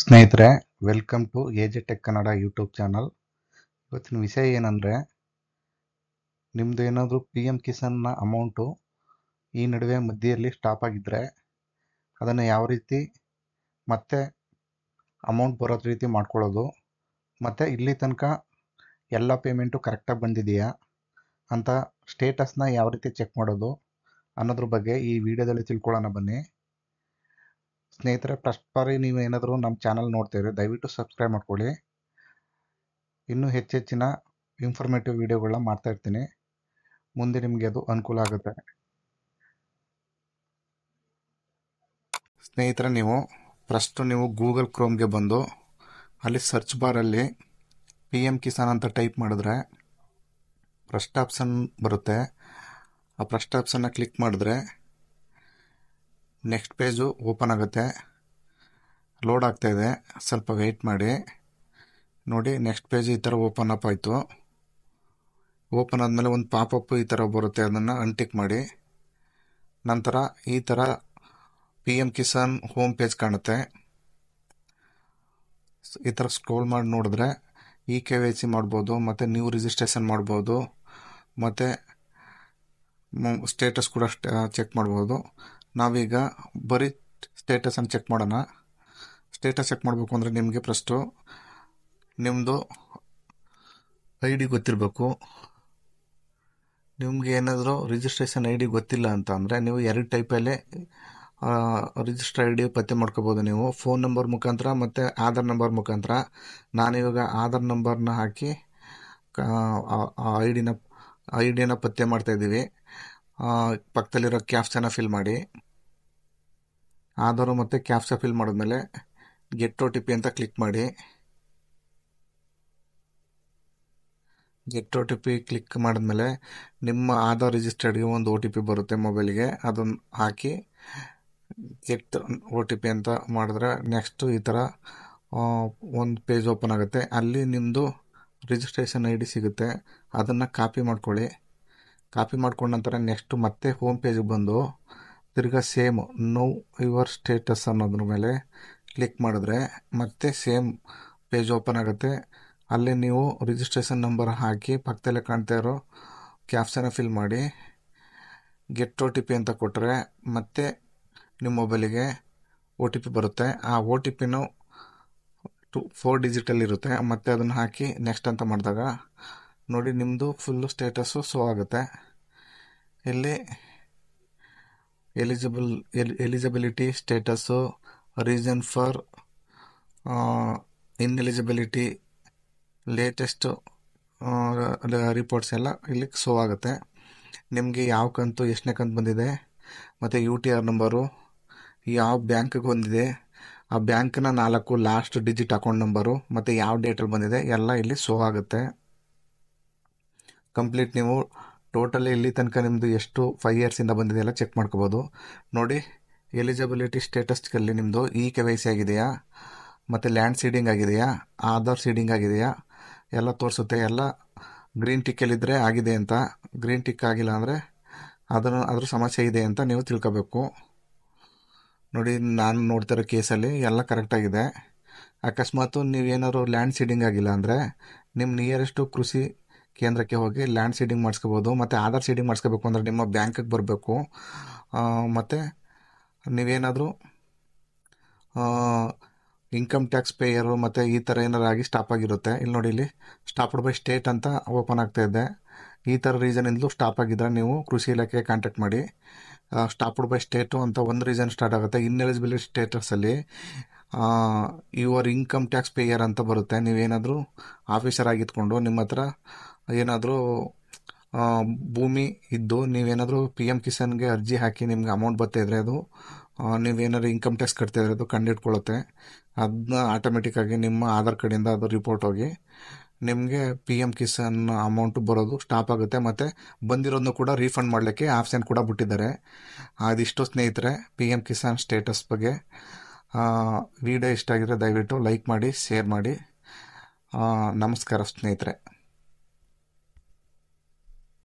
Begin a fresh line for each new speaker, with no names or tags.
ಸ್ನೇಹಿತರೆ, welcome to AJ tech Kannada YouTube channel. ಇವತ್ತಿನ ವಿಷಯ ಏನಂದರೆ, ನಿಮ್ಮದು ಏನಾದರೂ ಪಿ ಎಮ್ ಕಿಸಾನ್ನ ಅಮೌಂಟು ಈ ನಡುವೆ ಮಧ್ಯೆಯಲ್ಲಿ ಸ್ಟಾಪ್ ಆಗಿದ್ದರೆ ಅದನ್ನು ಯಾವ ರೀತಿ ಮತ್ತೆ ಅಮೌಂಟ್ ಬರೋದು ರೀತಿ ಮಾಡ್ಕೊಳ್ಳೋದು, ಮತ್ತು ಇಲ್ಲಿ ತನಕ ಎಲ್ಲ ಪೇಮೆಂಟು ಕರೆಕ್ಟಾಗಿ ಬಂದಿದೆಯಾ ಅಂತ ಸ್ಟೇಟಸ್ನ ಯಾವ ರೀತಿ ಚೆಕ್ ಮಾಡೋದು ಅನ್ನೋದ್ರ ಬಗ್ಗೆ ಈ ವಿಡಿಯೋದಲ್ಲಿ ತಿಳ್ಕೊಳ್ಳೋಣ ಬನ್ನಿ. ಸ್ನೇಹಿತರೆ, ಫಸ್ಟ್ ಬಾರಿ ನೀವು ಏನಾದರೂ ನಮ್ಮ ಚಾನಲ್ ನೋಡ್ತೀರಿ, ದಯವಿಟ್ಟು ಸಬ್ಸ್ಕ್ರೈಬ್ ಮಾಡ್ಕೊಳ್ಳಿ. ಇನ್ನೂ ಹೆಚ್ಚೆಚ್ಚಿನ ಇನ್ಫಾರ್ಮೇಟಿವ್ ವಿಡಿಯೋಗಳನ್ನ ಮಾಡ್ತಾ ಇರ್ತೀನಿ, ಮುಂದೆ ನಿಮಗೆ ಅದು ಅನುಕೂಲ ಆಗುತ್ತೆ. ಸ್ನೇಹಿತರೆ, ನೀವು ಗೂಗಲ್ ಕ್ರೋಮ್ಗೆ ಬಂದು ಅಲ್ಲಿ ಸರ್ಚ್ ಬಾರಲ್ಲಿ ಪಿ ಎಮ್ ಕಿಸಾನ್ ಅಂತ ಟೈಪ್ ಮಾಡಿದ್ರೆ ಫಸ್ಟ್ ಆಪ್ಷನ್ ಬರುತ್ತೆ. ಆ ಫಸ್ಟ್ ಆಪ್ಷನ್ನ ಕ್ಲಿಕ್ ಮಾಡಿದ್ರೆ ನೆಕ್ಸ್ಟ್ ಪೇಜು ಓಪನ್ ಆಗುತ್ತೆ. ಲೋಡ್ ಆಗ್ತಾಯಿದೆ, ಸ್ವಲ್ಪ ವೆಯ್ಟ್ ಮಾಡಿ. ನೋಡಿ, ನೆಕ್ಸ್ಟ್ ಪೇಜ್ ಈ ಥರ ಓಪನ್ ಅಪ್ ಆಯಿತು. ಓಪನ್ ಆದಮೇಲೆ ಒಂದು ಪಾಪಪ್ ಈ ಥರ ಬರುತ್ತೆ, ಅದನ್ನು ಅನ್ಟಿಕ್ ಮಾಡಿ. ನಂತರ ಈ ಥರ P M Kisan home page ಕಾಣುತ್ತೆ. ಈ ಥರ ಸ್ಕ್ರೋಲ್ ಮಾಡಿ ನೋಡಿದ್ರೆ KYC ಮಾಡ್ಬೋದು, ಮತ್ತು ನ್ಯೂ ರಿಜಿಸ್ಟ್ರೇಷನ್ ಮಾಡ್ಬೋದು, ಮತ್ತು ಸ್ಟೇಟಸ್ ಕೂಡ ಚೆಕ್ ಮಾಡ್ಬೋದು. ನಾವೀಗ ಬರೀ ಸ್ಟೇಟಸನ್ನು ಚೆಕ್ ಮಾಡೋಣ. ಸ್ಟೇಟಸ್ ಚೆಕ್ ಮಾಡಬೇಕು ಅಂದರೆ ನಿಮಗೆ ಫಸ್ಟು ನಿಮ್ಮದು ID ಗೊತ್ತಿರಬೇಕು. ನಿಮ್ಗೆ ಏನಾದರೂ ರಿಜಿಸ್ಟ್ರೇಷನ್ ID ಗೊತ್ತಿಲ್ಲ ಅಂತ ಅಂದರೆ ನೀವು ಎರಡು ಟೈಪಲ್ಲೇ ರಿಜಿಸ್ಟರ್ ID ಪತ್ತೆ ಮಾಡ್ಕೋಬೋದು. ನೀವು ಫೋನ್ ನಂಬರ್ ಮುಖಾಂತರ ಮತ್ತು ಆಧಾರ್ ನಂಬರ್ ಮುಖಾಂತರ. ನಾನಿವಾಗ ಆಧಾರ್ ನಂಬರ್ನ ಹಾಕಿ ಐಡಿನ ಪತ್ತೆ ಮಾಡ್ತಾಯಿದ್ದೀವಿ. ಪಕ್ಕದಲ್ಲಿರೋ ಕ್ಯಾಪ್ಚನ ಫಿಲ್ ಮಾಡಿ. ಆಧಾರು ಮತ್ತು ಕ್ಯಾಪ್ಚಾ ಫಿಲ್ ಮಾಡಿದ್ಮೇಲೆ ಗೆಟ್ OTP ಅಂತ ಕ್ಲಿಕ್ ಮಾಡಿ. ಗೆಟ್ OTP ಕ್ಲಿಕ್ ಮಾಡಿದ್ಮೇಲೆ ನಿಮ್ಮ ಆಧಾರ್ ರಿಜಿಸ್ಟರ್ಡ್ಗೆ ಒಂದು OTP ಬರುತ್ತೆ ಮೊಬೈಲ್ಗೆ, ಅದನ್ನು ಹಾಕಿ ಗೆಟ್ OTP ಅಂತ ಮಾಡಿದ್ರೆ ನೆಕ್ಸ್ಟು ಈ ಥರ ಒಂದು ಪೇಜ್ ಓಪನ್ ಆಗುತ್ತೆ. ಅಲ್ಲಿ ನಿಮ್ಮದು ರಿಜಿಸ್ಟ್ರೇಷನ್ ID ಸಿಗುತ್ತೆ, ಅದನ್ನು ಕಾಪಿ ಮಾಡ್ಕೊಳ್ಳಿ. ಕಾಪಿ ಮಾಡ್ಕೊಂಡ ನಂತರ ನೆಕ್ಸ್ಟು ಮತ್ತೆ ಹೋಮ್ ಪೇಜಿಗೆ ಬಂದು ತಿರ್ಗಾ ಸೇಮ್ ನೋ ಯುವರ್ ಸ್ಟೇಟಸ್ ಅನ್ನೋದ್ರ ಮೇಲೆ ಕ್ಲಿಕ್ ಮಾಡಿದ್ರೆ ಮತ್ತೆ ಸೇಮ್ ಪೇಜ್ ಓಪನ್ ಆಗುತ್ತೆ. ಅಲ್ಲಿ ನೀವು ರಿಜಿಸ್ಟ್ರೇಷನ್ ನಂಬರ್ ಹಾಕಿ ಪಕ್ಕದಲ್ಲೇ ಕಾಣ್ತಾ ಇರೋ ಕ್ಯಾಪ್ಚನ ಫಿಲ್ ಮಾಡಿ ಗೆಟ್ OTP ಅಂತ ಕೊಟ್ಟರೆ ಮತ್ತೆ ನಿಮ್ಮ ಮೊಬೈಲಿಗೆ OTP ಬರುತ್ತೆ. ಆ OTPನೂ 4 ಡಿಜಿಟಲ್ಲಿ ಇರುತ್ತೆ. ಮತ್ತೆ ಅದನ್ನು ಹಾಕಿ ನೆಕ್ಸ್ಟ್ ಅಂತ ಮಾಡಿದಾಗ ನೋಡಿ ನಿಮ್ಮದು ಫುಲ್ಲು ಸ್ಟೇಟಸ್ಸು ಶೋ ಆಗುತ್ತೆ. ಇಲ್ಲಿ eligibility status, reason for ineligibility, latest reports ಎಲ್ಲ ಇಲ್ಲಿ ಶೋ ಆಗುತ್ತೆ. ನಿಮಗೆ ಯಾವ ಕಂತು, ಎಷ್ಟನೇ ಕಂತು ಬಂದಿದೆ, ಮತ್ತು UTR ನಂಬರು, ಯಾವ ಬ್ಯಾಂಕ್ಗೆ ಬಂದಿದೆ, ಆ ಬ್ಯಾಂಕ್ನ 4 ಲಾಸ್ಟ್ ಡಿಜಿಟ್ ಅಕೌಂಟ್ ನಂಬರು, ಮತ್ತು ಯಾವ ಡೇಟಲ್ಲಿ ಬಂದಿದೆ ಎಲ್ಲ ಇಲ್ಲಿ ಶೋ ಆಗುತ್ತೆ. ಕಂಪ್ಲೀಟ್ ನೀವು ಟೋಟಲಿ ಇಲ್ಲಿ ತನಕ ನಿಮ್ಮದು ಎಷ್ಟು 5 ಇಯರ್ಸಿಂದ ಬಂದಿದೆ ಎಲ್ಲ ಚೆಕ್ ಮಾಡ್ಕೋಬೋದು. ನೋಡಿ, ಎಲಿಜಿಬಿಲಿಟಿ ಸ್ಟೇಟಸ್ಗಲ್ಲಿ ನಿಮ್ಮದು KYC ಆಗಿದೆಯಾ, ಮತ್ತು ಲ್ಯಾಂಡ್ ಸೀಡಿಂಗ್ ಆಗಿದೆಯಾ, ಆಧಾರ್ ಸೀಡಿಂಗ್ ಆಗಿದೆಯಾ ಎಲ್ಲ ತೋರಿಸುತ್ತೆ. ಎಲ್ಲ ಗ್ರೀನ್ ಟಿಕ್ಕಲ್ಲಿದ್ದರೆ ಆಗಿದೆ ಅಂತ, ಗ್ರೀನ್ ಟಿಕ್ ಆಗಿಲ್ಲ ಅಂದರೆ ಅದ್ರ ಸಮಸ್ಯೆ ಇದೆ ಅಂತ ನೀವು ತಿಳ್ಕೋಬೇಕು. ನೋಡಿ, ನಾನು ನೋಡ್ತಿರೋ ಕೇಸಲ್ಲಿ ಎಲ್ಲ ಕರೆಕ್ಟಾಗಿದೆ. ಅಕಸ್ಮಾತು ನೀವೇನಾದ್ರು ಲ್ಯಾಂಡ್ ಸೀಡಿಂಗ್ ಆಗಿಲ್ಲ ಅಂದರೆ ನಿಮ್ಮ ನಿಯರೆಸ್ಟು ಕೃಷಿ ಕೇಂದ್ರಕ್ಕೆ ಹೋಗಿ ಲ್ಯಾಂಡ್ ಸೀಡಿಂಗ್ ಮಾಡಿಸ್ಕೋಬೋದು. ಮತ್ತು ಆಧಾರ್ ಸೀಡಿಂಗ್ ಮಾಡಿಸ್ಕೋಬೇಕು ಅಂದರೆ ನಿಮ್ಮ ಬ್ಯಾಂಕಿಗೆ ಬರಬೇಕು. ಮತ್ತು ನೀವೇನಾದರೂ ಇನ್ಕಮ್ ಟ್ಯಾಕ್ಸ್ ಪೇಯರು ಮತ್ತು ಈ ಥರ ಏನಾರು ಆಗಿ ಸ್ಟಾಪ್ ಆಗಿರುತ್ತೆ. ಇಲ್ಲಿ ನೋಡಿ, ಇಲ್ಲಿ ಸ್ಟಾಪ್ಡ್ ಬೈ ಸ್ಟೇಟ್ ಅಂತ ಓಪನ್ ಆಗ್ತಾಯಿದೆ. ಈ ಥರ ರೀಸನಿಂದಲೂ ಸ್ಟಾಪ್ ಆಗಿದ್ದರೆ ನೀವು ಕೃಷಿ ಇಲಾಖೆಗೆ ಕಾಂಟ್ಯಾಕ್ಟ್ ಮಾಡಿ. ಸ್ಟಾಪ್ಡ್ ಬೈ ಸ್ಟೇಟು ಅಂತ ಒಂದು ರೀಸನ್ ಸ್ಟಾರ್ಟ್ ಆಗುತ್ತೆ. ಇನ್ಎಲಿಜಿಬಿಲಿಟಿ ಸ್ಟೇಟಸಲ್ಲಿ ಯುವರ್ ಇನ್ಕಮ್ ಟ್ಯಾಕ್ಸ್ ಪೇಯರ್ ಅಂತ ಬರುತ್ತೆ. ನೀವೇನಾದರೂ ಆಫೀಸರ್ ಆಗಿದ್ಕೊಂಡು ನಿಮ್ಮ ಹತ್ರ ಏನಾದರೂ ಭೂಮಿ ಇದ್ದು ನೀವೇನಾದರೂ PM ಕಿಸಾನ್ಗೆ ಅರ್ಜಿ ಹಾಕಿ ನಿಮ್ಗೆ ಅಮೌಂಟ್ ಬರ್ತಾಯಿದ್ರೆ ಅದು ನೀವೇನಾದ್ರು ಇನ್ಕಮ್ ಟ್ಯಾಕ್ಸ್ ಕಟ್ತಾಯಿದ್ರೆ ಅದು ಕಂಡಿಡ್ಕೊಳ್ಳುತ್ತೆ. ಅದನ್ನ ಆಟೋಮೆಟಿಕ್ಕಾಗಿ ನಿಮ್ಮ ಆಧಾರ್ ಕಾರ್ಡಿಂದ ಅದು ರಿಪೋರ್ಟ್ ಹೋಗಿ ನಿಮಗೆ PM ಕಿಸಾನ್ ಅಮೌಂಟು ಬರೋದು ಸ್ಟಾಪ್ ಆಗುತ್ತೆ. ಮತ್ತು ಬಂದಿರೋದನ್ನು ಕೂಡ ರೀಫಂಡ್ ಮಾಡಲಿಕ್ಕೆ ಆಪ್ಷನ್ ಕೂಡ ಬಿಟ್ಟಿದ್ದಾರೆ. ಅದಿಷ್ಟು ಸ್ನೇಹಿತರೆ PM ಕಿಸಾನ್ ಸ್ಟೇಟಸ್ ಬಗ್ಗೆ. ವಿಡಿಯೋ ಇಷ್ಟ ಆಗಿದ್ರೆ ದಯವಿಟ್ಟು ಲೈಕ್ ಮಾಡಿ, ಶೇರ್ ಮಾಡಿ. ನಮಸ್ಕಾರ ಸ್ನೇಹಿತರೆ.